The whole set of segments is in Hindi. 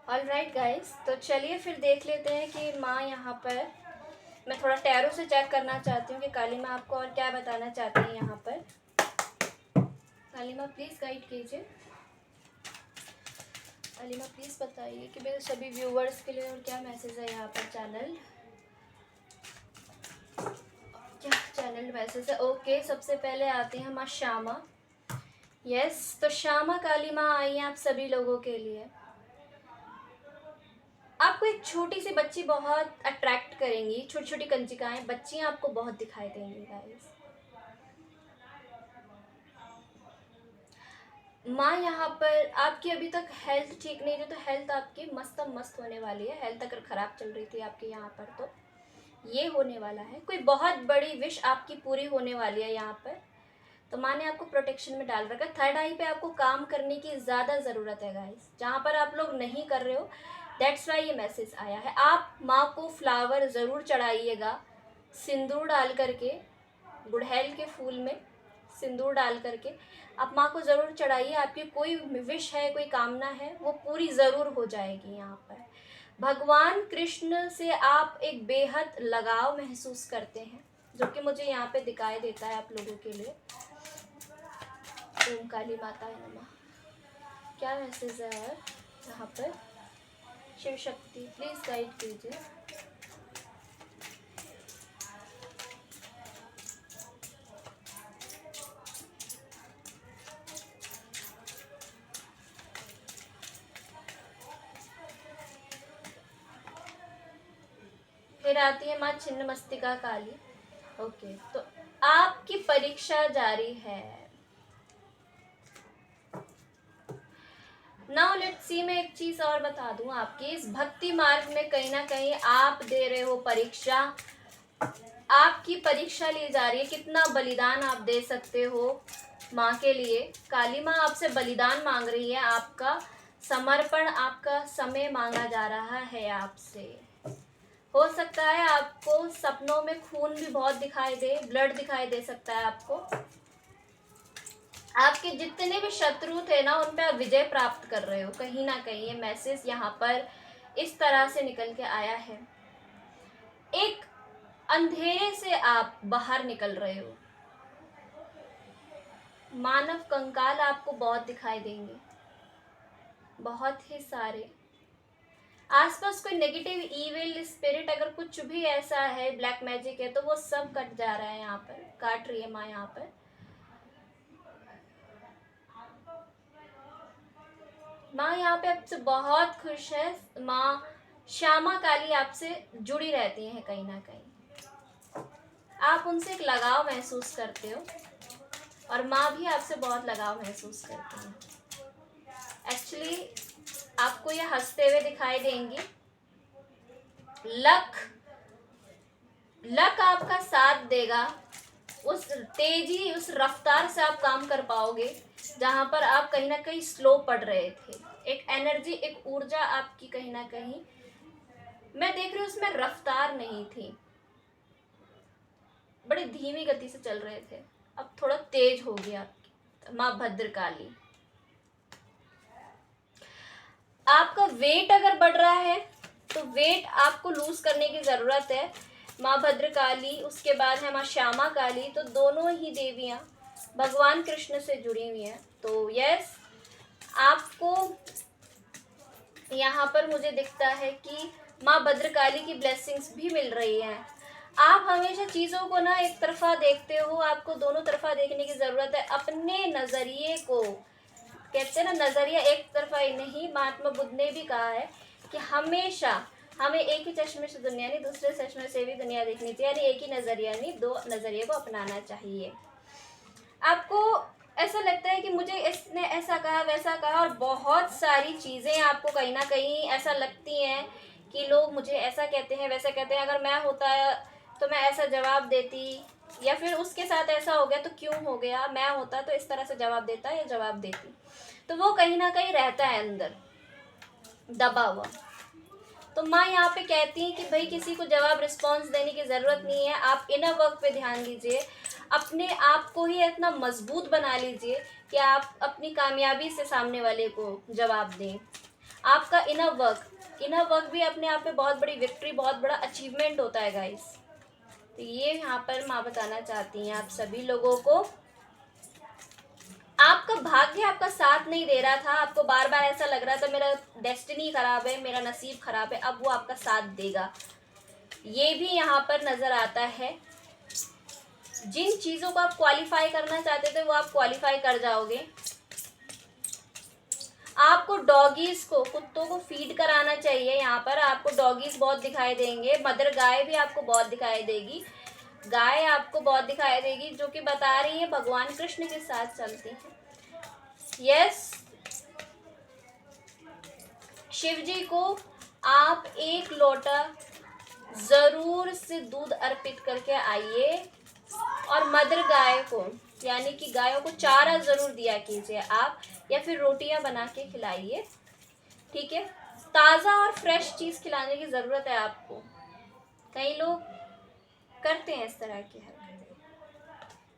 ऑल राइट गाइस, तो चलिए फिर देख लेते हैं कि माँ यहाँ पर, मैं थोड़ा टैरो से चेक करना चाहती हूँ कि काली माँ आपको और क्या बताना चाहती हैं यहाँ पर। काली माँ प्लीज़ गाइड कीजिए। काली माँ प्लीज़ बताइए कि मेरे सभी व्यूवर्स के लिए और क्या मैसेज है यहाँ पर। चैनल मैसेज है। ओके, सबसे पहले आती हैं माँ श्यामा। यस, तो श्यामा काली माँ आई हैं आप सभी लोगों के लिए। आपको एक छोटी सी बच्ची बहुत अट्रैक्ट करेंगी। छोटी छोटी कंचिकाएं बच्चियां आपको बहुत दिखाई देंगी गाइस। माँ यहाँ पर आपकी अभी तक हेल्थ ठीक नहीं थी, तो हेल्थ आपकी मस्त मस्त होने वाली है। हेल्थ अगर ख़राब चल रही थी आपकी यहाँ पर, तो ये होने वाला है। कोई बहुत बड़ी विश आपकी पूरी होने वाली है यहाँ पर। तो माँ ने आपको प्रोटेक्शन में डाल रखा है। थर्ड आई पे आपको काम करने की ज़्यादा ज़रूरत है गाइस, जहाँ पर आप लोग नहीं कर रहे हो। दैट्स वाई ये मैसेज आया है। आप माँ को फ्लावर ज़रूर चढ़ाइएगा, सिंदूर डाल करके, गुड़हल के फूल में सिंदूर डाल करके आप माँ को ज़रूर चढ़ाइए। आपकी कोई विश है, कोई कामना है, वो पूरी ज़रूर हो जाएगी यहाँ पर। भगवान कृष्ण से आप एक बेहद लगाव महसूस करते हैं, जो कि मुझे यहाँ पे दिखाई देता है आप लोगों के लिए। ओम काली माता है नमः। क्या मैसेज है यहाँ पर? शिव शक्ति प्लीज़ गाइड कीजिए। फिर आती है माँ छिन्न मस्तिका काली। ओके, तो आपकी परीक्षा जारी है। नाउ लेट्स सी, मैं एक चीज और बता दूं, आपकी इस भक्ति मार्ग में कहीं ना कहीं आप दे रहे हो परीक्षा। आपकी परीक्षा ली जा रही है, कितना बलिदान आप दे सकते हो माँ के लिए। काली माँ आपसे बलिदान मांग रही है, आपका समर्पण, आपका समय मांगा जा रहा है आपसे। हो सकता है आपको सपनों में खून भी बहुत दिखाई दे, ब्लड दिखाई दे सकता है आपको। आपके जितने भी शत्रु थे ना, उन पे आप विजय प्राप्त कर रहे हो कहीं ना कहीं। ये मैसेज यहाँ पर इस तरह से निकल के आया है। एक अंधेरे से आप बाहर निकल रहे हो। मानव कंकाल आपको बहुत दिखाई देंगे, बहुत ही सारे। आसपास कोई नेगेटिव इविल स्पिरिट अगर कुछ भी ऐसा है, ब्लैक मैजिक है, तो वो सब कट जा रहा है यहाँ पर। काट रही है माँ यहाँ पर। माँ यहाँ पे आपसे बहुत खुश है। माँ श्यामा काली आपसे जुड़ी रहती हैं कहीं ना कहीं। आप उनसे एक लगाव महसूस करते हो और माँ भी आपसे बहुत लगाव महसूस करती है। एक्चुअली आपको ये हंसते हुए दिखाई देंगी। लक आपका साथ देगा। उस तेजी, उस रफ्तार से आप काम कर पाओगे जहां पर आप कहीं ना कहीं स्लो पड़ रहे थे। एक एनर्जी, एक ऊर्जा आपकी कहीं ना कहीं, मैं देख रही हूँ उसमें रफ्तार नहीं थी, बड़ी धीमी गति से चल रहे थे, अब थोड़ा तेज हो गया आपकी। माँ भद्रकाली, आपका वेट अगर बढ़ रहा है तो वेट आपको लूज करने की जरूरत है। माँ भद्रकाली, उसके बाद है माँ श्यामा काली, तो दोनों ही देवियाँ भगवान कृष्ण से जुड़ी हुई हैं। तो यस, आपको यहाँ पर मुझे दिखता है कि माँ भद्रकाली की ब्लेसिंग्स भी मिल रही हैं। आप हमेशा चीज़ों को ना एक तरफा देखते हो, आपको दोनों तरफा देखने की ज़रूरत है। अपने नज़रिए को, कहते हैं ना, नज़रिया एक तरफा ही नहीं। महात्मा बुद्ध ने भी कहा है कि हमेशा हमें एक ही चश्मे से दुनिया नहीं, दूसरे चश्मे से भी दुनिया देखनी चाहिए। यानी एक ही नज़रिया नहीं, दो नज़रिए को अपनाना चाहिए। आपको ऐसा लगता है कि मुझे इसने ऐसा कहा, वैसा कहा, और बहुत सारी चीज़ें आपको कहीं ना कहीं ऐसा लगती हैं कि लोग मुझे ऐसा कहते हैं, वैसा कहते हैं। अगर मैं होता तो मैं ऐसा जवाब देती, या फिर उसके साथ ऐसा हो गया तो क्यों हो गया, मैं होता तो इस तरह से जवाब देता या जवाब देती। तो वो कहीं ना कहीं रहता है अंदर दबा हुआ। तो माँ यहाँ पे कहती हैं कि भाई किसी को जवाब रिस्पॉन्स देने की ज़रूरत नहीं है। आप इनर वर्क पे ध्यान दीजिए, अपने आप को ही इतना मजबूत बना लीजिए कि आप अपनी कामयाबी से सामने वाले को जवाब दें। आपका इनर वर्क भी अपने आप में बहुत बड़ी विक्ट्री, बहुत बड़ा अचीवमेंट होता है गाइस। तो ये यहाँ पर माँ बताना चाहती हैं आप सभी लोगों को। आपका भाग्य आपका साथ नहीं दे रहा था, आपको बार बार ऐसा लग रहा था मेरा डेस्टिनी खराब है, मेरा नसीब खराब है, अब वो आपका साथ देगा, ये भी यहाँ पर नजर आता है। जिन चीजों को आप क्वालिफाई करना चाहते थे वो आप क्वालिफाई कर जाओगे। आपको डॉगीज को, कुत्तों को फीड कराना चाहिए। यहाँ पर आपको डॉगीज बहुत दिखाई देंगे, मदर गाय भी आपको बहुत दिखाई देगी, गाय आपको बहुत दिखाई देगी, जो कि बता रही है भगवान कृष्ण के साथ चलती है। यस, शिव जी को आप 1 लोटा जरूर से दूध अर्पित करके आइए, और मदर गाय को यानी कि गायों को चारा जरूर दिया कीजिए आप, या फिर रोटियां बना के खिलाइए, ठीक है। ताज़ा और फ्रेश चीज़ खिलाने की ज़रूरत है आपको। कई लोग करते हैं इस तरह की हरकतें।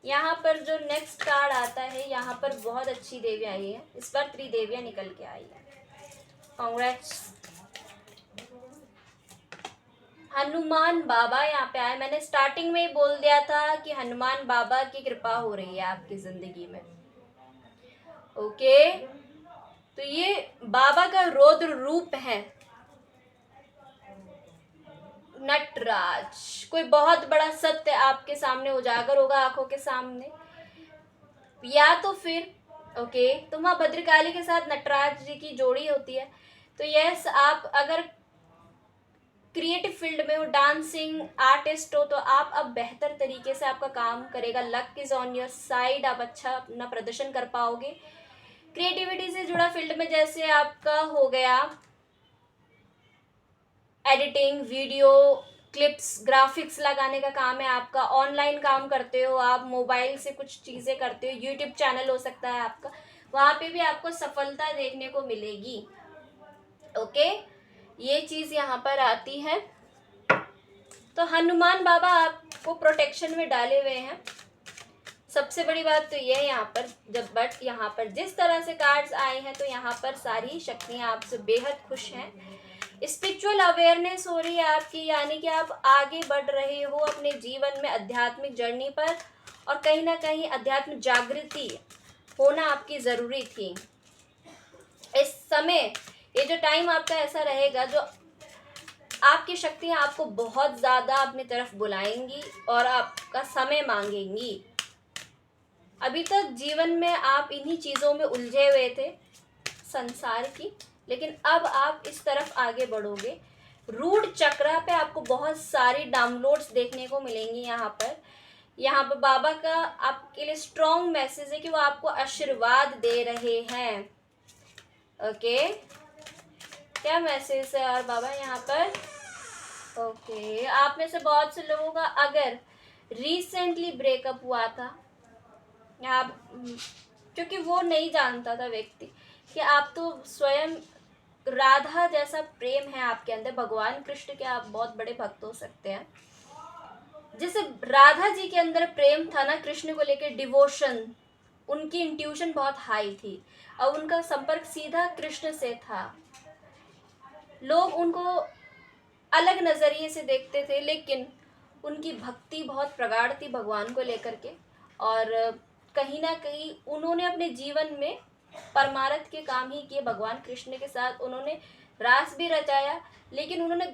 यहाँ पर जो नेक्स्ट कार्ड आता है, यहाँ पर बहुत अच्छी देवियाँ आई है, इस बार त्रिदेवियाँ निकल के आई है। कांग्रेट्स। हनुमान बाबा यहाँ पे आए। मैंने स्टार्टिंग में ही बोल दिया था कि हनुमान बाबा की कृपा हो रही है आपकी जिंदगी में। ओके, तो ये बाबा का रौद्र रूप है, नटराज। कोई बहुत बड़ा सत्य आपके सामने उजागर होगा आंखों के सामने, या तो फिर ओके, तो माँ भद्रकाली के साथ नटराज जी की जोड़ी होती है। तो यस, आप अगर क्रिएटिव फील्ड में हो, डांसिंग आर्टिस्ट हो, तो आप अब बेहतर तरीके से आपका काम करेगा। Luck is on your side, आप अच्छा अपना प्रदर्शन कर पाओगे। क्रिएटिविटी से जुड़ा फील्ड में जैसे आपका हो गया एडिटिंग, वीडियो क्लिप्स, ग्राफिक्स लगाने का काम है आपका, ऑनलाइन काम करते हो आप, मोबाइल से कुछ चीज़ें करते हो, यूट्यूब चैनल हो सकता है आपका, वहाँ पे भी आपको सफलता देखने को मिलेगी। ओके, ये चीज़ यहाँ पर आती है। तो हनुमान बाबा आपको प्रोटेक्शन में डाले हुए हैं। सबसे बड़ी बात तो ये है यहाँ पर, बट यहाँ पर जिस तरह से कार्ड्स आए हैं, तो यहाँ पर सारी शक्तियाँ आपसे बेहद खुश हैं। स्पिरिचुअल अवेयरनेस हो रही है आपकी, यानी कि आप आगे बढ़ रहे हो अपने जीवन में आध्यात्मिक जर्नी पर, और कहीं ना कहीं अध्यात्म जागृति होना आपकी ज़रूरी थी। इस समय ये जो टाइम आपका ऐसा रहेगा, जो आपकी शक्तियाँ आपको बहुत ज़्यादा अपनी तरफ बुलाएंगी और आपका समय मांगेंगी। अभी तक जीवन में आप इन्हीं चीज़ों में उलझे हुए थे संसार की, लेकिन अब आप इस तरफ आगे बढ़ोगे। रूट चक्रा पे आपको बहुत सारी डाउनलोड्स देखने को मिलेंगी। यहाँ पर बाबा का आपके लिए स्ट्रॉन्ग मैसेज है कि वो आपको आशीर्वाद दे रहे हैं। ओके, क्या मैसेज है और बाबा यहाँ पर? ओके, आप में से बहुत से लोगों का अगर रिसेंटली ब्रेकअप हुआ था, या क्योंकि वो नहीं जानता था व्यक्ति कि आप तो स्वयं राधा जैसा प्रेम है आपके अंदर, भगवान कृष्ण के आप बहुत बड़े भक्त हो सकते हैं। जैसे राधा जी के अंदर प्रेम था ना कृष्ण को लेकर, डिवोशन, उनकी इंट्यूशन बहुत हाई थी और उनका संपर्क सीधा कृष्ण से था। लोग उनको अलग नज़रिए से देखते थे, लेकिन उनकी भक्ति बहुत प्रगाढ़ थी भगवान को लेकर के, और कहीं ना कहीं उन्होंने अपने जीवन में परमार्थ के काम ही किए भगवान कृष्ण के साथ। उन्होंने रास भी रचाया, लेकिन उन्होंने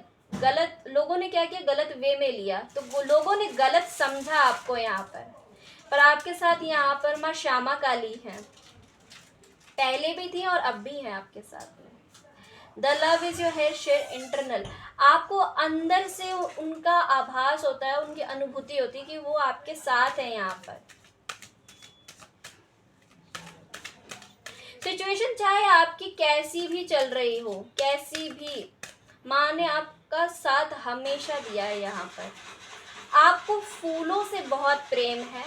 लोगों ने क्या किया, गलत वे में लिया, तो वो लोगों ने गलत समझा आपको यहाँ पर आपके साथ यहाँ पर माँ श्यामा काली हैं, पहले भी थी और अब भी हैं आपके साथ में। The love is your here share internal, आपको अंदर से उनका आभास होता है, उनकी अनुभूति होती है कि वो आपके साथ है। यहाँ पर सिचुएशन चाहे आपकी कैसी भी चल रही हो, कैसी भी, माँ ने आपका साथ हमेशा दिया है। यहाँ पर आपको फूलों से बहुत प्रेम है,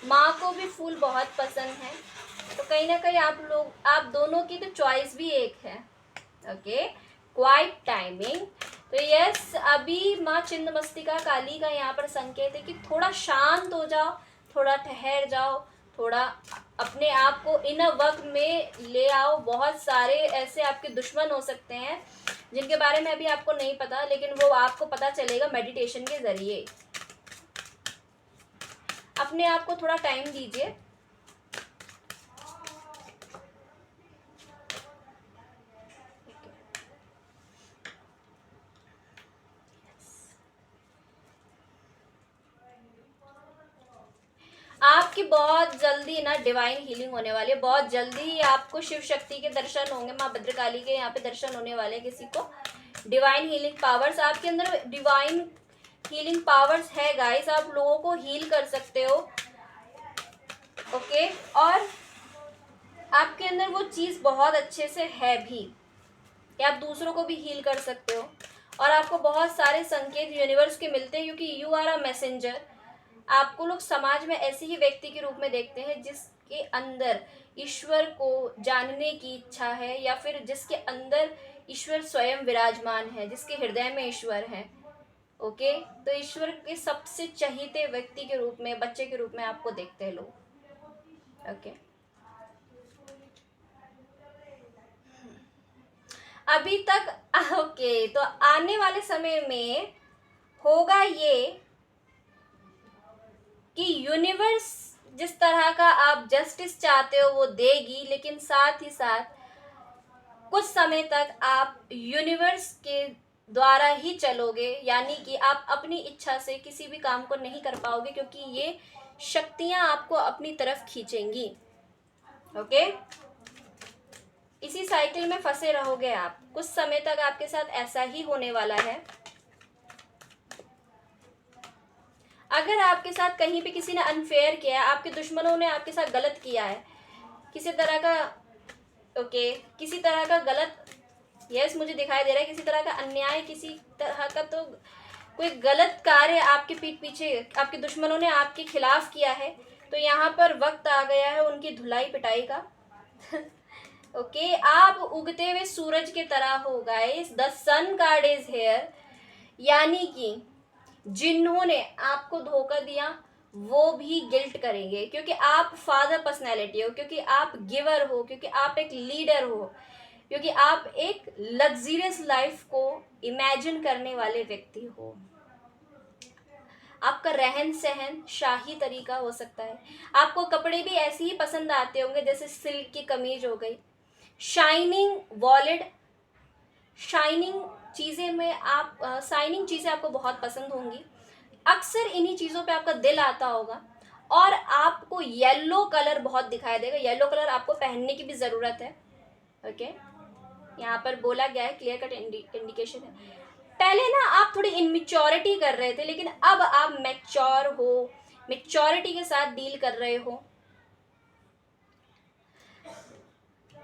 माँ को भी फूल बहुत पसंद है, तो कहीं ना कहीं आप दोनों की तो चॉइस भी एक है। Okay, quite timing. तो यस, अभी माँ छिन्नमस्तिका काली का यहाँ पर संकेत है कि थोड़ा शांत हो जाओ, थोड़ा ठहर जाओ, थोड़ा अपने आप को इन वक्त में ले आओ। बहुत सारे ऐसे आपके दुश्मन हो सकते हैं जिनके बारे में अभी आपको नहीं पता, लेकिन वो आपको पता चलेगा मेडिटेशन के ज़रिए। अपने आप को थोड़ा टाइम दीजिए। आपकी बहुत जल्दी ना डिवाइन हीलिंग होने वाली है। बहुत जल्दी ही आपको शिव शक्ति के दर्शन होंगे। माँ भद्रकाली के यहाँ पे दर्शन होने वाले हैं किसी को। डिवाइन हीलिंग पावर्स आपके अंदर, डिवाइन हीलिंग पावर्स है गाइस। आप लोगों को हील कर सकते हो। ओके, और आपके अंदर वो चीज़ बहुत अच्छे से है भी कि आप दूसरों को भी हील कर सकते हो। और आपको बहुत सारे संकेत यूनिवर्स के मिलते हैं क्योंकि यू आर अ मैसेंजर। आपको लोग समाज में ऐसे ही व्यक्ति के रूप में देखते हैं जिसके अंदर ईश्वर को जानने की इच्छा है, या फिर जिसके अंदर ईश्वर स्वयं विराजमान है, जिसके हृदय में ईश्वर है। ओके, तो ईश्वर के सबसे चहीते व्यक्ति के रूप में, बच्चे के रूप में आपको देखते हैं लोग। ओके, अभी तक ओके, तो आने वाले समय में होगा ये कि यूनिवर्स जिस तरह का आप जस्टिस चाहते हो वो देगी, लेकिन साथ ही साथ कुछ समय तक आप यूनिवर्स के द्वारा ही चलोगे। यानी कि आप अपनी इच्छा से किसी भी काम को नहीं कर पाओगे क्योंकि ये शक्तियां आपको अपनी तरफ खींचेंगी। ओके, इसी साइकिल में फंसे रहोगे आप। कुछ समय तक आपके साथ ऐसा ही होने वाला है। अगर आपके साथ कहीं पे किसी ने अनफेयर किया है, आपके दुश्मनों ने आपके साथ गलत किया है, किसी तरह का ओके, किसी तरह का गलत, यस मुझे दिखाई दे रहा है, किसी तरह का अन्याय, किसी तरह का तो कोई गलत कार्य आपके पीठ पीछे आपके दुश्मनों ने आपके खिलाफ किया है, तो यहाँ पर वक्त आ गया है उनकी धुलाई पिटाई का। ओके, आप उगते हुए सूरज की तरह हो guys. The sun card is here. यानी कि जिन्होंने आपको धोखा दिया वो भी गिल्ट करेंगे, क्योंकि आप फादर पर्सनैलिटी हो, क्योंकि आप गिवर हो, क्योंकि आप एक लीडर हो, क्योंकि आप एक लग्जरियस लाइफ को इमेजिन करने वाले व्यक्ति हो। आपका रहन सहन शाही तरीका हो सकता है। आपको कपड़े भी ऐसे ही पसंद आते होंगे जैसे सिल्क की कमीज हो गई, शाइनिंग वॉलेट, शाइनिंग चीज़ें में आप शाइनिंग चीज़ें आपको बहुत पसंद होंगी। अक्सर इन्हीं चीज़ों पे आपका दिल आता होगा। और आपको येलो कलर बहुत दिखाई देगा। येलो कलर आपको पहनने की भी ज़रूरत है। ओके, यहाँ पर बोला गया है, क्लियर कट इंडिकेशन है। पहले ना आप थोड़ी इनमेच्योरिटी कर रहे थे, लेकिन अब आप मैच्योर हो, मैच्योरिटी के साथ डील कर रहे हो।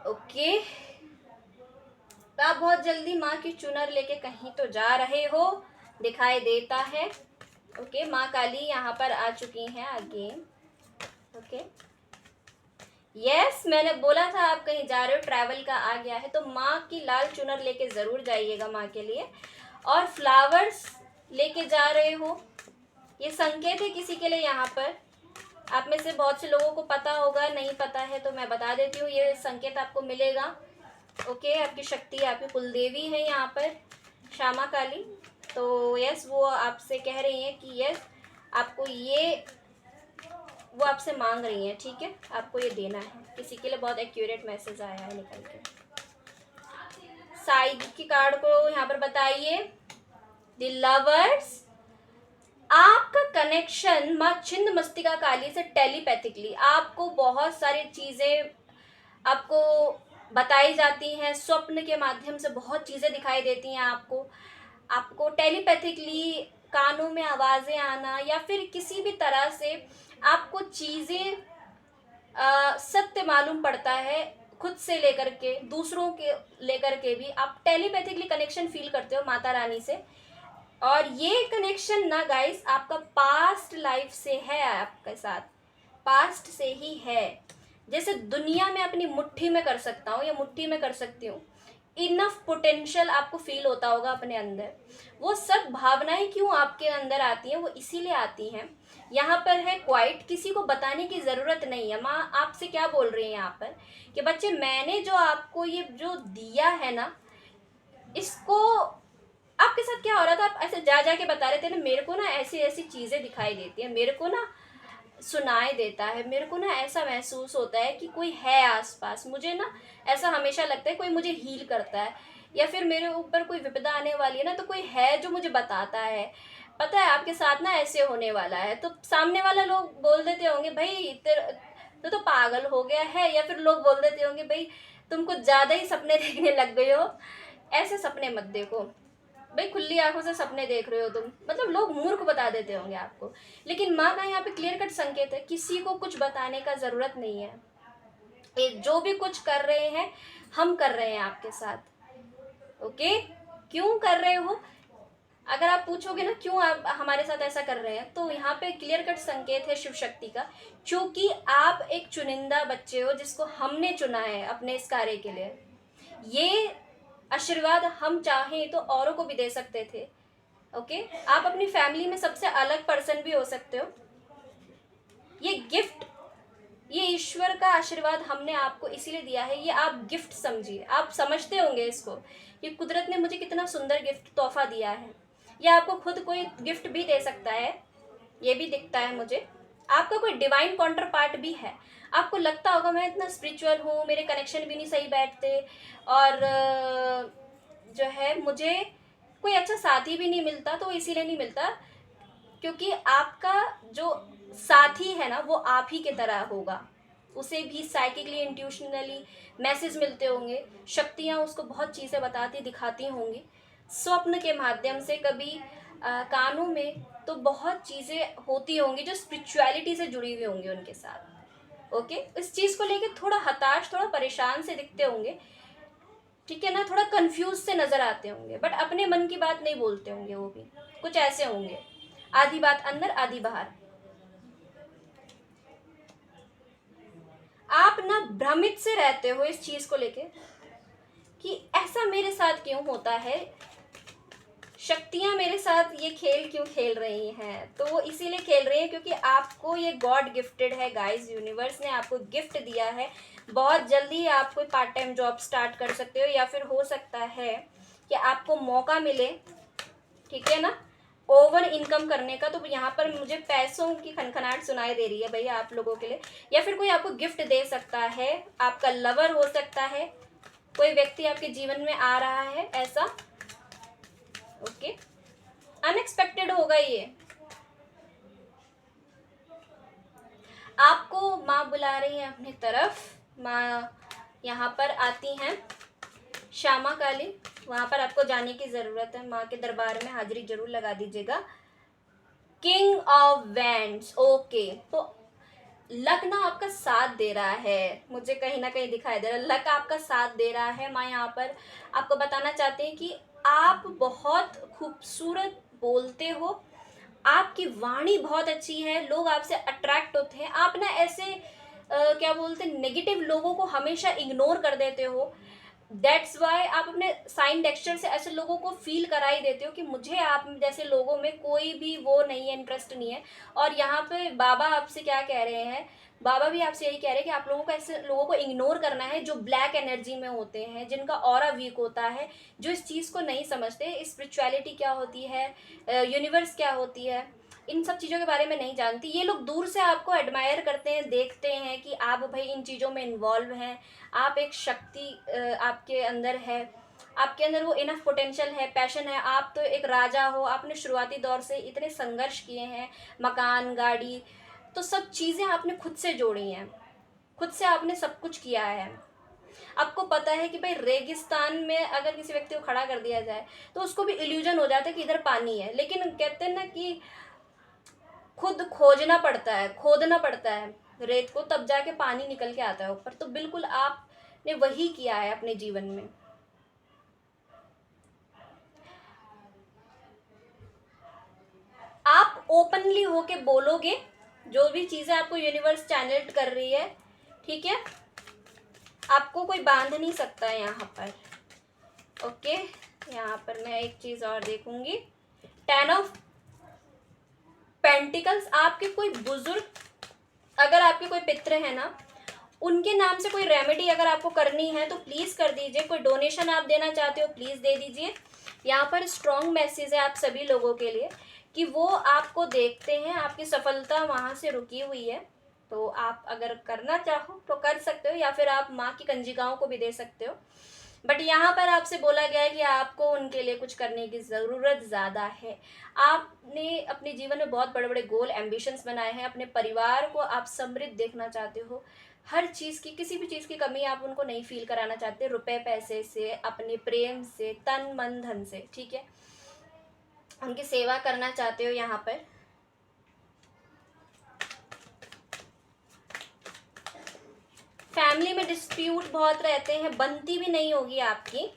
ओके, तो आप बहुत जल्दी माँ की चुनर लेके कहीं तो जा रहे हो, दिखाई देता है। ओके, माँ काली यहाँ पर आ चुकी हैं अगेन। ओके, यस, मैंने बोला था आप कहीं जा रहे हो, ट्रैवल का आ गया है, तो माँ की लाल चुनर लेके ज़रूर जाइएगा माँ के लिए। और फ्लावर्स लेके जा रहे हो, ये संकेत है किसी के लिए। यहाँ पर आप में से बहुत से लोगों को पता होगा, नहीं पता है तो मैं बता देती हूँ, ये संकेत आपको मिलेगा। ओके, आपकी शक्ति, आपकी कुलदेवी है यहाँ पर श्यामा काली। तो यस, वो आपसे कह रही हैं कि यस आपको ये, वो आपसे मांग रही हैं, ठीक है, आपको ये देना है। किसी के लिए बहुत एक्यूरेट मैसेज आया है निकल के। साइड की कार्ड को यहाँ पर बताइए। द लवर्स, आपका कनेक्शन माँ छिंद मस्तिका काली से टेलीपैथिकली, आपको बहुत सारी चीज़ें आपको बताई जाती हैं, स्वप्न के माध्यम से बहुत चीज़ें दिखाई देती हैं आपको टेलीपैथिकली, कानों में आवाज़ें आना, या फिर किसी भी तरह से आपको चीज़ें सत्य मालूम पड़ता है। खुद से लेकर के दूसरों के लेकर के भी आप टेलीपैथिकली कनेक्शन फील करते हो माता रानी से। और ये कनेक्शन ना गाइस आपका पास्ट लाइफ से है, आपके साथ पास्ट से ही है। जैसे दुनिया में अपनी मुट्ठी में कर सकता हूँ या मुट्ठी में कर सकती हूँ, इनफ पोटेंशियल आपको फील होता होगा अपने अंदर। वो सब भावनाएं क्यों आपके अंदर आती हैं, वो इसीलिए आती हैं। यहाँ पर है क्वाइट, किसी को बताने की ज़रूरत नहीं है। माँ आपसे क्या बोल रही है यहाँ पर कि बच्चे मैंने जो आपको ये जो दिया है ना, इसको आपके साथ क्या हो रहा था, आप ऐसे जा जा के बता रहे थे ना, मेरे को ना ऐसी ऐसी चीज़ें दिखाई देती हैं, मेरे को ना सुनाई देता है, मेरे को ना ऐसा महसूस होता है कि कोई है आसपास, मुझे ना ऐसा हमेशा लगता है कोई मुझे हील करता है, या फिर मेरे ऊपर कोई विपदा आने वाली है ना तो कोई है जो मुझे बताता है, पता है आपके साथ ना ऐसे होने वाला है। तो सामने वाला लोग बोल देते होंगे भाई तो पागल हो गया है, या फिर लोग बोल देते होंगे भाई तुम कुछ ज़्यादा ही सपने देखने लग गए हो, ऐसे सपने मत देखो भाई, खुली आंखों से सपने देख रहे हो तुम, मतलब लोग मूर्ख बता देते होंगे आपको। लेकिन माँ का यहाँ पे क्लियर कट संकेत है, किसी को कुछ बताने का ज़रूरत नहीं है। जो भी कुछ कर रहे हैं हम कर रहे हैं आपके साथ। ओके, क्यों कर रहे हो, अगर आप पूछोगे ना क्यों आप हमारे साथ ऐसा कर रहे हैं, तो यहाँ पे क्लियर कट संकेत है शिव शक्ति का, क्योंकि आप एक चुनिंदा बच्चे हो जिसको हमने चुना है अपने इस कार्य के लिए। ये आशीर्वाद हम चाहें तो औरों को भी दे सकते थे। ओके, आप अपनी फैमिली में सबसे अलग पर्सन भी हो सकते हो। ये गिफ्ट, ये ईश्वर का आशीर्वाद हमने आपको इसीलिए दिया है, ये आप गिफ्ट समझिए। आप समझते होंगे इसको कि कुदरत ने मुझे कितना सुंदर गिफ्ट तोहफा दिया है, या आपको खुद कोई गिफ्ट भी दे सकता है, ये भी दिखता है मुझे। आपका कोई डिवाइन काउंटर पार्ट भी है, आपको लगता होगा मैं इतना स्पिरिचुअल हूँ, मेरे कनेक्शन भी नहीं सही बैठते, और जो है मुझे कोई अच्छा साथी भी नहीं मिलता, तो इसीलिए नहीं मिलता क्योंकि आपका जो साथी है ना वो आप ही की तरह होगा, उसे भी साइकिकली इंट्यूशनली मैसेज मिलते होंगे, शक्तियाँ उसको बहुत चीज़ें बताती दिखाती होंगी, स्वप्न के माध्यम से, कभी कानों में, तो बहुत चीज़ें होती होंगी जो स्पिरिचुअलिटी से जुड़ी हुई होंगी उनके साथ। ओके, इस चीज़ को लेके थोड़ा हताश, थोड़ा परेशान से दिखते होंगे, ठीक है ना, थोड़ा कंफ्यूज से नज़र आते होंगे, बट अपने मन की बात नहीं बोलते होंगे, वो भी कुछ ऐसे होंगे, आधी बात अंदर आधी बाहर। आप ना भ्रमित से रहते हो इस चीज को लेके कि ऐसा मेरे साथ क्यों होता है, शक्तियां मेरे साथ ये खेल क्यों खेल रही हैं। तो वो इसीलिए खेल रही हैं क्योंकि आपको ये गॉड गिफ्टेड है गाइस, यूनिवर्स ने आपको गिफ्ट दिया है। बहुत जल्दी आप कोई पार्ट टाइम जॉब स्टार्ट कर सकते हो, या फिर हो सकता है कि आपको मौका मिले, ठीक है ना, ओवर इनकम करने का। तो यहाँ पर मुझे पैसों की खनखनाहट सुनाई दे रही है भैया आप लोगों के लिए, या फिर कोई आपको गिफ्ट दे सकता है, आपका लवर हो सकता है, कोई व्यक्ति आपके जीवन में आ रहा है ऐसा। ओके, अनएक्सपेक्टेड होगा ये। आपको माँ बुला रही है अपनी तरफ, माँ यहाँ पर आती हैं, श्यामा काली, वहां पर आपको जाने की ज़रूरत है, माँ के दरबार में हाजिरी जरूर लगा दीजिएगा। किंग ऑफ वैंड्स, ओके, तो लक ना आपका साथ दे रहा है, मुझे कहीं ना कहीं दिखाई दे रहा है, लक आपका साथ दे रहा है। माँ यहाँ पर आपको बताना चाहते हैं कि आप बहुत खूबसूरत बोलते हो, आपकी वाणी बहुत अच्छी है, लोग आपसे अट्रैक्ट होते हैं, आप ना ऐसे क्या बोलते हैं, नेगेटिव लोगों को हमेशा इग्नोर कर देते हो। दैट्स वाई आप अपने साइन टेक्सचर से ऐसे लोगों को फील करा ही देते हो कि मुझे आप जैसे लोगों में कोई भी वो नहीं है, इंटरेस्ट नहीं है। और यहाँ पे बाबा आपसे क्या कह रहे हैं, बाबा भी आपसे यही कह रहे हैं कि आप लोगों को ऐसे लोगों को इग्नोर करना है जो ब्लैक एनर्जी में होते हैं, जिनका ऑरा वीक होता है, जो इस चीज़ को नहीं समझते, स्पिरिचुअलिटी क्या होती है, यूनिवर्स क्या होती है, इन सब चीज़ों के बारे में नहीं जानती। ये लोग दूर से आपको एडमायर करते हैं, देखते हैं कि आप भाई इन चीज़ों में इन्वॉल्व हैं, आप एक शक्ति आपके अंदर है, आपके अंदर वो इनफ पोटेंशियल है, पैशन है, आप तो एक राजा हो, आपने शुरुआती दौर से इतने संघर्ष किए हैं, मकान, गाड़ी, तो सब चीज़ें आपने खुद से जोड़ी हैं, खुद से आपने सब कुछ किया है। आपको पता है कि भाई रेगिस्तान में अगर किसी व्यक्ति को खड़ा कर दिया जाए तो उसको भी इल्यूजन हो जाता है कि इधर पानी है, लेकिन कहते हैं ना कि खुद खोजना पड़ता है, खोदना पड़ता है रेत को, तब जाके पानी निकल के आता है ऊपर। तो बिल्कुल आपने वही किया है अपने जीवन में। आप ओपनली होके बोलोगे जो भी चीज़ें आपको यूनिवर्स चैनल कर रही है, ठीक है, आपको कोई बांध नहीं सकता है यहाँ पर। ओके, यहाँ पर मैं एक चीज़ और देखूंगी, 10 ऑफ पेंटिकल्स। आपके कोई बुजुर्ग, अगर आपके कोई पित्र है ना, उनके नाम से कोई रेमेडी अगर आपको करनी है तो प्लीज़ कर दीजिए। कोई डोनेशन आप देना चाहते हो प्लीज़ दे दीजिए। यहाँ पर स्ट्रॉन्ग मैसेज है आप सभी लोगों के लिए कि वो आपको देखते हैं, आपकी सफलता वहाँ से रुकी हुई है। तो आप अगर करना चाहो तो कर सकते हो, या फिर आप माँ की कंजिकाओं को भी दे सकते हो। बट यहाँ पर आपसे बोला गया है कि आपको उनके लिए कुछ करने की ज़रूरत ज़्यादा है। आपने अपने जीवन में बहुत बड़े बड़े गोल एम्बिशंस बनाए हैं, अपने परिवार को आप समृद्ध देखना चाहते हो, हर चीज़ की, किसी भी चीज़ की कमी आप उनको नहीं फील कराना चाहते, रुपए पैसे से, अपने प्रेम से, तन मन धन से, ठीक है, उनकी सेवा करना चाहते हो। यहाँ पर फैमिली में डिस्प्यूट बहुत रहते हैं, बनती भी नहीं होगी आपकी,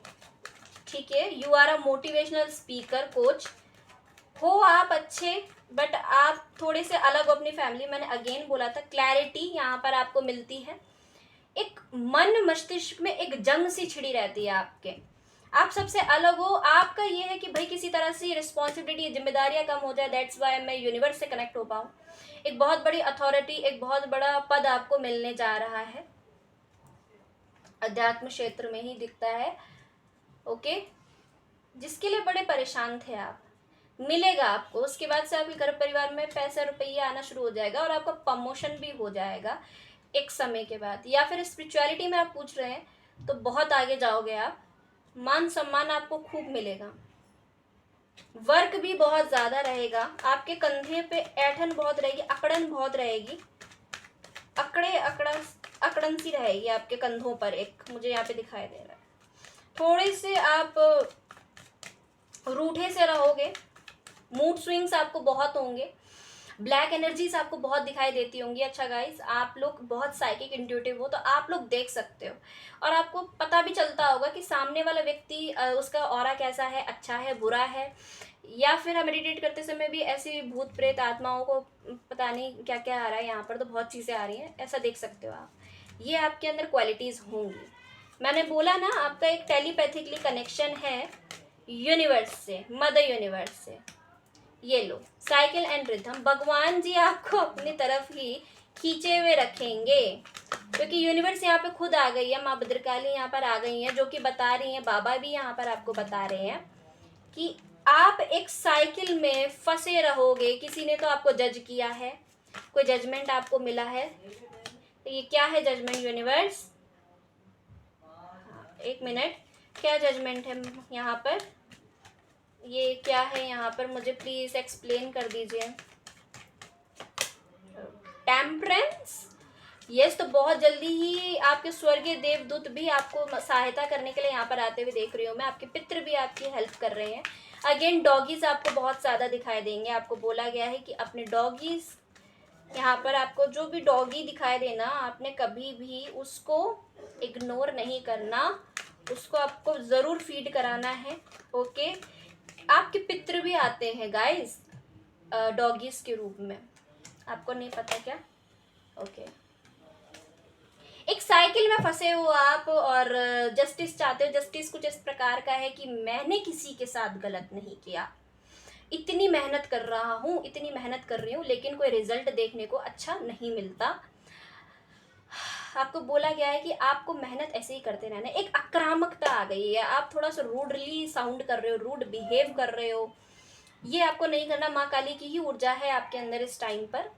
ठीक है। You are a motivational speaker, coach हो आप अच्छे, बट आप थोड़े से अलग हो अपनी फैमिली। मैंने अगेन बोला था, क्लैरिटी यहाँ पर आपको मिलती है। एक मन मस्तिष्क में एक जंग सी छिड़ी रहती है आपके, आप सबसे अलग हो। आपका ये है कि भाई किसी तरह से रिस्पॉन्सिबिलिटी, जिम्मेदारियां कम हो जाए, दैट्स वाई मैं यूनिवर्स से कनेक्ट हो पाऊँ। एक बहुत बड़ी अथॉरिटी, एक बहुत बड़ा पद आपको मिलने जा रहा है, अध्यात्म क्षेत्र में ही दिखता है, ओके। जिसके लिए बड़े परेशान थे आप, मिलेगा आपको। उसके बाद से आपके घर परिवार में पैसा रुपया आना शुरू हो जाएगा और आपका प्रमोशन भी हो जाएगा एक समय के बाद। या फिर स्पिरिचुअलिटी में आप पूछ रहे हैं तो बहुत आगे जाओगे आप, मान सम्मान आपको खूब मिलेगा। वर्क भी बहुत ज़्यादा रहेगा, आपके कंधे पे ऐठन बहुत रहेगी, अकड़न बहुत रहेगी, अकड़न सी रहेगी आपके कंधों पर, एक मुझे यहाँ पे दिखाई दे रहा है। थोड़े से आप रूठे से रहोगे, मूड स्विंग्स आपको बहुत होंगे, ब्लैक एनर्जीज आपको बहुत दिखाई देती होंगी। अच्छा गाइस, आप लोग बहुत साइकिक इंट्यूटिव हो, तो आप लोग देख सकते हो और आपको पता भी चलता होगा कि सामने वाला व्यक्ति, उसका ऑरा कैसा है, अच्छा है, बुरा है। या फिर हम मेडिटेट करते समय भी ऐसी भूत प्रेत आत्माओं को पता नहीं क्या क्या आ रहा है, यहाँ पर तो बहुत चीज़ें आ रही हैं, ऐसा देख सकते हो आप। ये आपके अंदर क्वालिटीज़ होंगी। मैंने बोला ना, आपका एक टेलीपैथिकली कनेक्शन है यूनिवर्स से, मदर यूनिवर्स से। ये लो, साइकिल एंड रिथम, भगवान जी आपको अपनी तरफ ही खींचे हुए रखेंगे, क्योंकि यूनिवर्स यहाँ पे खुद आ गई है, माँ भद्रकाली यहाँ पर आ गई हैं, जो कि बता रही हैं, बाबा भी यहाँ पर आपको बता रहे हैं कि आप एक साइकिल में फंसे रहोगे। किसी ने तो आपको जज किया है, कोई जजमेंट आपको मिला है, तो ये क्या है जजमेंट यूनिवर्स? एक मिनट, क्या जजमेंट है यहाँ पर? ये क्या है यहाँ पर, मुझे प्लीज एक्सप्लेन कर दीजिए। Temperance, yes. तो बहुत जल्दी ही आपके स्वर्गीय देवदूत भी आपको सहायता करने के लिए यहाँ पर आते हुए देख रही हूँ मैं। आपके पितृ भी आपकी हेल्प कर रहे हैं। अगेन डॉगीज आपको बहुत ज़्यादा दिखाई देंगे। आपको बोला गया है कि अपने डॉगीज, यहाँ पर आपको जो भी डॉगी दिखाई देना, आपने कभी भी उसको इग्नोर नहीं करना, उसको आपको ज़रूर फीड कराना है, ओके। आपके पितृ भी आते हैं गाइस डॉगीज के रूप में, आपको नहीं पता क्या? ओके। एक साइकिल में फंसे हो आप और जस्टिस चाहते हो। जस्टिस कुछ इस प्रकार का है कि मैंने किसी के साथ गलत नहीं किया, इतनी मेहनत कर रहा हूँ, इतनी मेहनत कर रही हूँ, लेकिन कोई रिजल्ट देखने को अच्छा नहीं मिलता। आपको बोला गया है कि आपको मेहनत ऐसे ही करते रहना है। एक आक्रामकता आ गई है, आप थोड़ा सा रूडली साउंड कर रहे हो, रूड बिहेव कर रहे हो, ये आपको नहीं करना। माँ काली की ही ऊर्जा है आपके अंदर इस टाइम पर,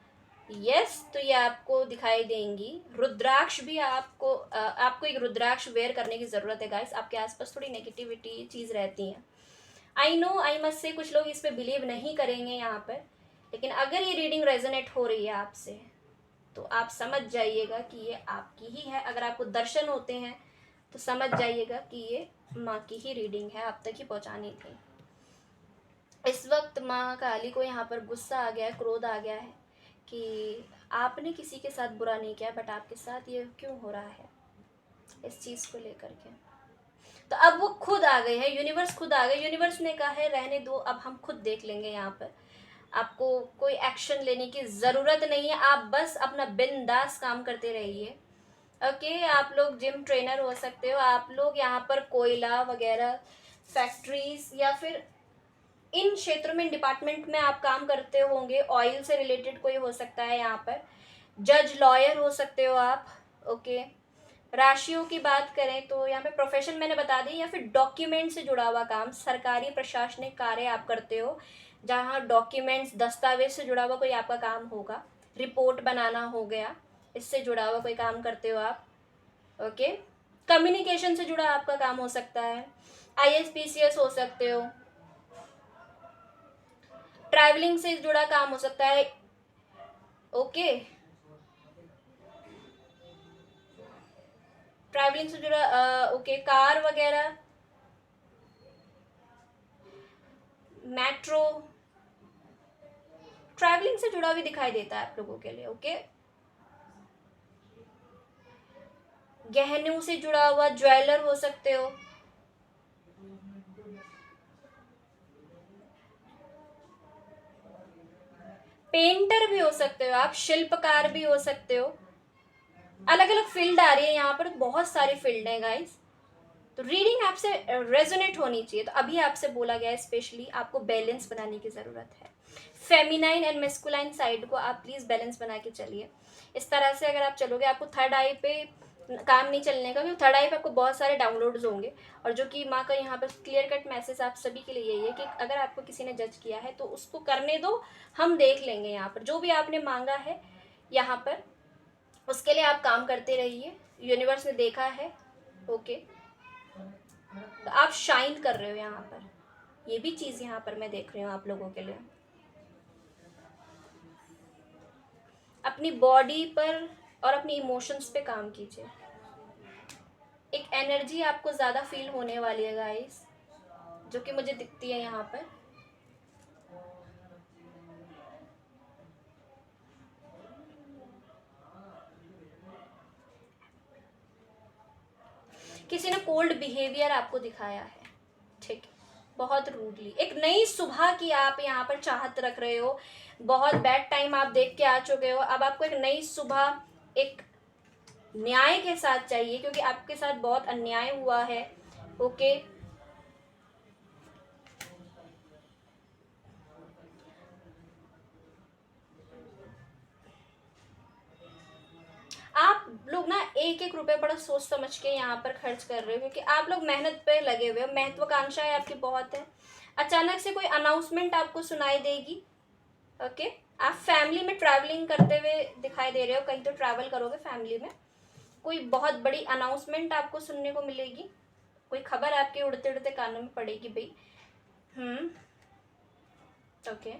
यस। तो ये आपको दिखाई देंगी। रुद्राक्ष भी आपको एक रुद्राक्ष वेयर करने की ज़रूरत है गाइस। आपके आसपास थोड़ी नेगेटिविटी चीज़ रहती है, I know, I must say कुछ लोग इस पर बिलीव नहीं करेंगे यहाँ पर, लेकिन अगर ये रीडिंग रेजोनेट हो रही है आपसे तो आप समझ जाइएगा कि ये आपकी ही है। अगर आपको दर्शन होते हैं तो समझ जाइएगा कि ये माँ की ही रीडिंग है, आप तक ही पहुँचानी थी। इस वक्त माँ काली को यहाँ पर गुस्सा आ गया है, क्रोध आ गया है कि आपने किसी के साथ बुरा नहीं किया, बट आपके साथ ये क्यों हो रहा है, इस चीज़ को लेकर के। तो अब वो खुद आ गए हैं, यूनिवर्स खुद आ गए। यूनिवर्स ने कहा है रहने दो, अब हम खुद देख लेंगे। यहाँ पर आपको कोई एक्शन लेने की ज़रूरत नहीं है, आप बस अपना बिंदास काम करते रहिए। ओके, आप लोग जिम ट्रेनर हो सकते हो, आप लोग यहाँ पर कोयला वगैरह फैक्ट्रीज या फिर इन क्षेत्रों में, डिपार्टमेंट में आप काम करते होंगे, ऑयल से रिलेटेड कोई हो सकता है यहाँ पर, जज लॉयर हो सकते हो आप। ओके, राशियों की बात करें तो यहाँ पे प्रोफेशन मैंने बता दी, या फिर डॉक्यूमेंट से जुड़ा हुआ काम, सरकारी प्रशासनिक कार्य आप करते हो जहाँ डॉक्यूमेंट्स दस्तावेज से जुड़ा हुआ कोई आपका काम होगा, रिपोर्ट बनाना हो गया, इससे जुड़ा हुआ कोई काम करते हो आप। ओके, कम्युनिकेशन से जुड़ा आपका काम हो सकता है, ISPCS हो सकते हो, ट्रैवलिंग से जुड़ा काम हो सकता है। ओके, ट्रैवलिंग से जुड़ा ओके, कार वगैरह, मेट्रो, ट्रैवलिंग से जुड़ा भी दिखाई देता है आप लोगों के लिए। ओके, गहनों से जुड़ा हुआ ज्वेलर हो सकते हो, पेंटर भी हो सकते हो आप, शिल्पकार भी हो सकते हो। अलग अलग फील्ड आ रही है यहाँ पर, बहुत सारी फील्ड है गाइस, तो रीडिंग आपसे रेजोनेट होनी चाहिए। तो अभी आपसे बोला गया है स्पेशली आपको बैलेंस बनाने की ज़रूरत है, फेमिनाइन एंड मेस्कुलाइन साइड को आप प्लीज़ बैलेंस बना के चलिए। इस तरह से अगर आप चलोगे, आपको थर्ड आई पे काम नहीं चलने का, क्योंकि थर्ड आई पे आपको बहुत सारे डाउनलोड्स होंगे, और जो कि माँ का यहाँ पर क्लियर कट मैसेज आप सभी के लिए यही है कि अगर आपको किसी ने जज किया है तो उसको करने दो, हम देख लेंगे। यहाँ पर जो भी आपने मांगा है यहाँ पर, उसके लिए आप काम करते रहिए, यूनिवर्स ने देखा है। ओके, तो आप शाइन कर रहे हो यहाँ पर, ये भी चीज़ यहाँ पर मैं देख रही हूँ आप लोगों के लिए। अपनी बॉडी पर और अपनी इमोशंस पे काम कीजिए, एक एनर्जी आपको ज़्यादा फील होने वाली है गाइस, जो कि मुझे दिखती है यहाँ पर। किसी ने कोल्ड बिहेवियर आपको दिखाया है, ठीक है, बहुत रूडली। एक नई सुबह की आप यहाँ पर चाहत रख रहे हो, बहुत बैड टाइम आप देख के आ चुके हो, अब आपको एक नई सुबह एक न्याय के साथ चाहिए, क्योंकि आपके साथ बहुत अन्याय हुआ है। ओके, आप लोग ना एक एक रुपए बड़ा सोच समझ के यहाँ पर खर्च कर रहे हो, क्योंकि आप लोग मेहनत पे लगे हुए हो, महत्वाकांक्षा है आपकी बहुत है। अचानक से कोई अनाउंसमेंट आपको सुनाई देगी। ओके, आप फैमिली में ट्रैवलिंग करते हुए दिखाई दे रहे हो, कहीं तो ट्रैवल करोगे फैमिली में, कोई बहुत बड़ी अनाउंसमेंट आपको सुनने को मिलेगी, कोई खबर आपके उड़ते उड़ते कानों में पड़ेगी भाई। ओके,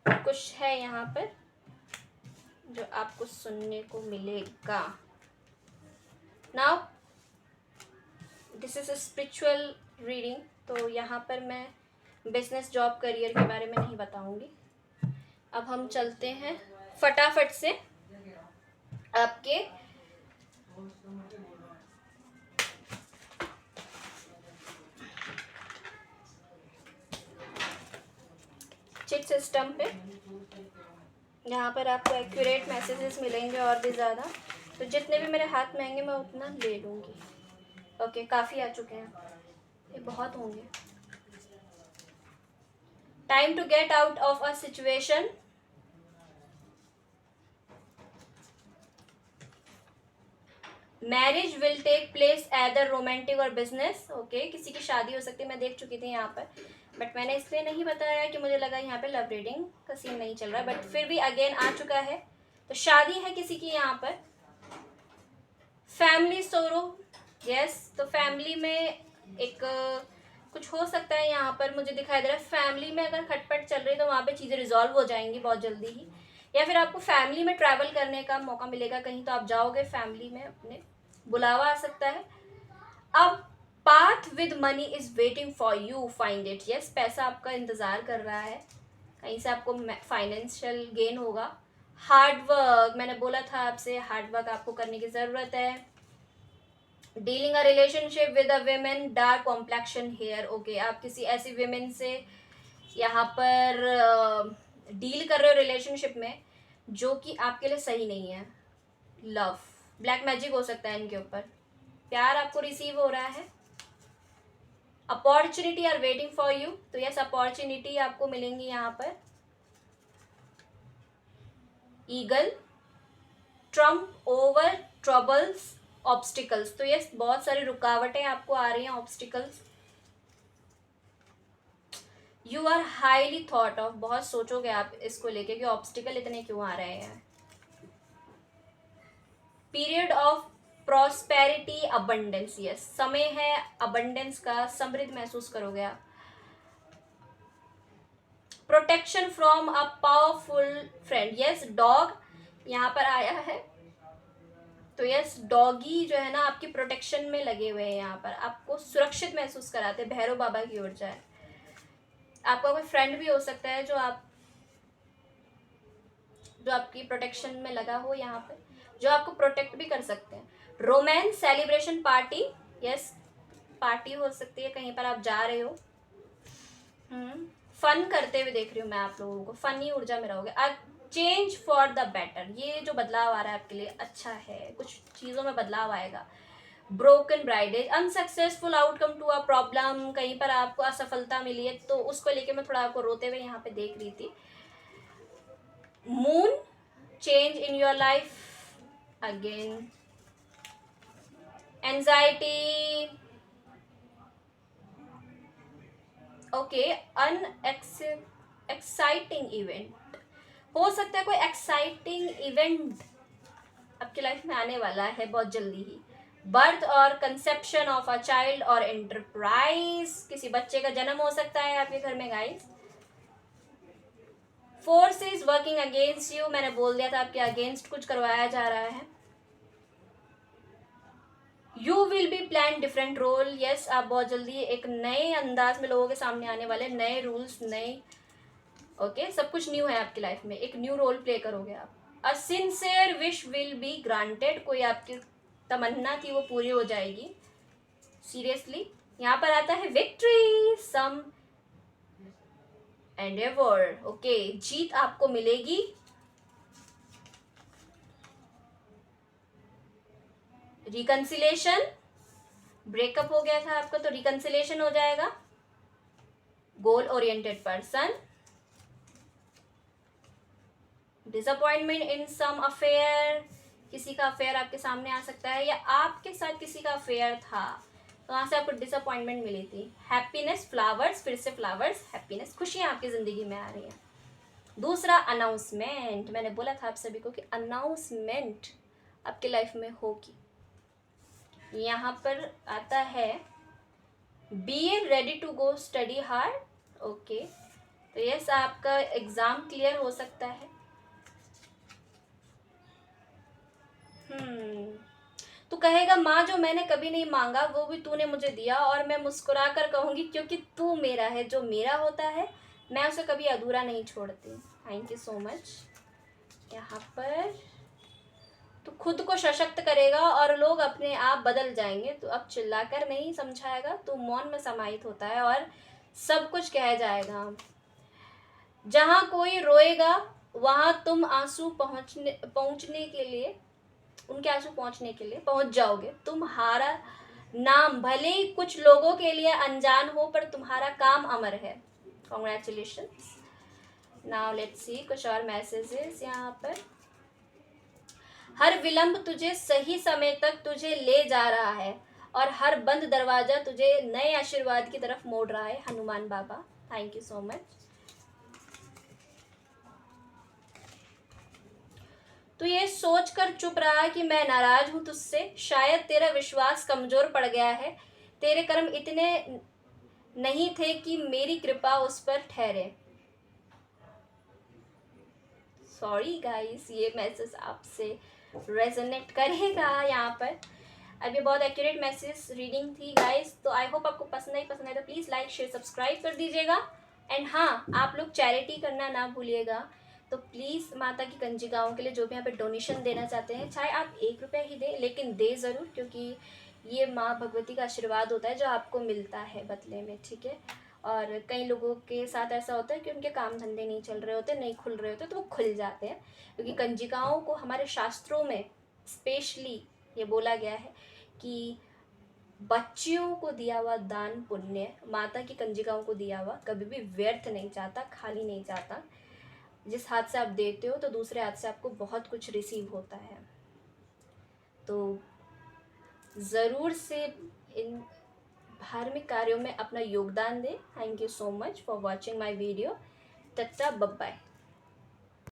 कुछ है यहाँ पर जो आपको सुनने को मिलेगा। Now this is a spiritual reading, तो यहाँ पर मैं बिजनेस जॉब करियर के बारे में नहीं बताऊंगी। अब हम चलते हैं फटाफट से आपके चिट सिस्टम पे, यहाँ पर आपको एक्यूरेट मैसेजेस मिलेंगे और भी ज़्यादा, तो जितने भी मेरे हाथ में आएंगे मैं उतना ले लूँगी। ओके, काफ़ी आ चुके हैं, ये बहुत होंगे। Time to get out of a situation, marriage will take place either romantic or business. Okay, किसी की शादी हो सकती है, मैं देख चुकी थी यहाँ पर, बट मैंने इसलिए नहीं बताया कि मुझे लगा यहाँ पे लव रीडिंग का सीन नहीं चल रहा है, बट फिर भी अगेन आ चुका है, तो शादी है किसी की यहाँ पर। फैमिली सोरो, यस, तो फैमिली में एक कुछ हो सकता है यहाँ पर, मुझे दिखाई दे रहा है फैमिली में अगर खटपट चल रही है तो वहाँ पे चीज़ें रिजॉल्व हो जाएंगी बहुत जल्दी ही, या फिर आपको फैमिली में ट्रैवल करने का मौका मिलेगा कहीं, तो आप जाओगे फैमिली में, अपने बुलावा आ सकता है। अब path with money is waiting for you, find it, yes, पैसा आपका इंतज़ार कर रहा है, कहीं से आपको फाइनेंशियल गेन होगा। हार्ड वर्क, मैंने बोला था आपसे, हार्ड वर्क आपको करने की ज़रूरत है। Dealing a relationship with a women, dark complexion hair. Okay, आप किसी ऐसी वेमेन से यहाँ पर डील कर रहे हो रिलेशनशिप में जो कि आपके लिए सही नहीं है। लव, ब्लैक मैजिक हो सकता है इनके ऊपर, प्यार आपको रिसीव हो रहा है। Opportunity are waiting for you, तो यस अपॉर्चुनिटी आपको मिलेंगी यहाँ पर। Eagle, trump over troubles obstacles, तो यस बहुत सारी रुकावटें आपको आ रही हैं, obstacles. You are highly thought of, बहुत सोचोगे आप इसको लेके कि ऑब्स्टिकल इतने क्यों आ रहे हैं। Period of prosperity abundance, yes समय है अबंडेंस का, समृद्ध महसूस करोगे आप। Protection from a powerful friend, yes dog यहाँ पर आया है, तो यस डॉगी जो है ना आपकी प्रोटेक्शन में लगे हुए हैं, यहाँ पर आपको सुरक्षित महसूस कराते हैं। भैरव बाबा की ओर जाए, आपका कोई फ्रेंड भी हो सकता है जो आपकी प्रोटेक्शन में लगा हो, यहाँ पे जो आपको प्रोटेक्ट भी कर सकते हैं। Romance, celebration, party, yes party हो सकती है, कहीं पर आप जा रहे हो। फन करते हुए देख रही हूँ मैं आप लोगों को, फनी ऊर्जा में रहोगे। चेंज फॉर द बेटर, ये जो बदलाव आ रहा है आपके लिए अच्छा है, कुछ चीज़ों में बदलाव आएगा। Broken bridges, unsuccessful outcome to a problem, कहीं पर आपको असफलता मिली है तो उसको लेके मैं थोड़ा आपको रोते हुए यहाँ पे देख रही थी। Moon, change in your life again. Anxiety, okay exciting event, हो सकता है कोई एक्साइटिंग इवेंट आपकी लाइफ में आने वाला है बहुत जल्दी ही। बर्थ और कंसेप्शन ऑफ अ चाइल्ड और एंटरप्राइज, किसी बच्चे का जन्म हो सकता है आपके घर में guys. Force is working against you, मैंने बोल दिया था आपके अगेंस्ट कुछ करवाया जा रहा है। You will be plan different role, yes आप बहुत जल्दी एक नए अंदाज में लोगों के सामने आने वाले, नए रूल्स, नए ओके सब कुछ न्यू है आपकी लाइफ में, एक न्यू रोल प्ले करोगे आप। अ sincere wish will be granted, कोई आपकी तमन्ना थी वो पूरी हो जाएगी। सीरियसली यहाँ पर आता है विक्ट्री, सम एंडेवर, ओके जीत आपको मिलेगी। रिकंसिलेशन, ब्रेकअप हो गया था आपका तो रिकंसिलेशन हो जाएगा। गोल ओरिएंटेड पर्सन, डिसअपॉइंटमेंट इन सम अफेयर, किसी का अफेयर आपके सामने आ सकता है या आपके साथ किसी का अफेयर था तो वहां से आपको डिसअपॉइंटमेंट मिली थी। हैप्पीनेस, फ्लावर्स, फिर से फ्लावर्स, हैप्पीनेस, खुशियां आपकी जिंदगी में आ रही हैं। दूसरा अनाउंसमेंट, मैंने बोला था आप सभी को कि अनाउंसमेंट आपकी लाइफ में होगी। यहाँ पर आता है be ready to go study hard, okay तो यस आपका एग्जाम क्लियर हो सकता है। तो कहेगा माँ जो मैंने कभी नहीं मांगा वो भी तूने मुझे दिया, और मैं मुस्कुरा कर कहूँगी क्योंकि तू मेरा है, जो मेरा होता है मैं उसे कभी अधूरा नहीं छोड़ती। Thank you so much. यहाँ पर तो खुद को सशक्त करेगा और लोग अपने आप बदल जाएंगे, तो अब चिल्लाकर नहीं समझाएगा, तो मौन में समाहित होता है और सब कुछ कह जाएगा। जहाँ कोई रोएगा वहाँ तुम आंसू पहुँचने के लिए, उनके आंसू पहुँचने के लिए पहुँच जाओगे। तुम्हारा नाम भले ही कुछ लोगों के लिए अनजान हो पर तुम्हारा काम अमर है। कॉन्ग्रेचुलेशंस। नाउ लेट्स सी कुछ और मैसेजेस यहाँ पर। हर विलंब तुझे सही समय तक तुझे ले जा रहा है और हर बंद दरवाजा तुझे नए आशीर्वाद की तरफ मोड़ रहा है। हनुमान बाबा, थैंक यू सो मच। तो ये सोच कर चुप रहा कि मैं नाराज हूं तुझसे, शायद तेरा विश्वास कमजोर पड़ गया है, तेरे कर्म इतने नहीं थे कि मेरी कृपा उस पर ठहरे। सॉरी गाइस, ये मैसेज आपसे रेजोनेट करेगा यहाँ पर। अब ये बहुत एक्यूरेट मैसेज रीडिंग थी गाइस, तो आई होप आपको पसंद आई। पसंद आए तो प्लीज़ लाइक शेयर सब्सक्राइब कर दीजिएगा। एंड हाँ, आप लोग चैरिटी करना ना भूलिएगा। तो प्लीज़ माता की कंजिकाओं के लिए जो भी यहाँ पे डोनेशन देना चाहते हैं, चाहे आप 1 रुपया ही दें लेकिन दे ज़रूर, क्योंकि ये माँ भगवती का आशीर्वाद होता है जो आपको मिलता है बदले में, ठीक है। और कई लोगों के साथ ऐसा होता है कि उनके काम धंधे नहीं चल रहे होते, नहीं खुल रहे होते, तो वो खुल जाते हैं, क्योंकि कंजिकाओं को हमारे शास्त्रों में स्पेशली ये बोला गया है कि बच्चियों को दिया हुआ दान पुण्य, माता की कंजिकाओं को दिया हुआ कभी भी व्यर्थ नहीं जाता, खाली नहीं जाता। जिस हाथ से आप देते हो तो दूसरे हाथ से आपको बहुत कुछ रिसीव होता है। तो ज़रूर से इन धार्मिक कार्यों में अपना योगदान दें। Thank you so much for watching my video. Tata, bye bye.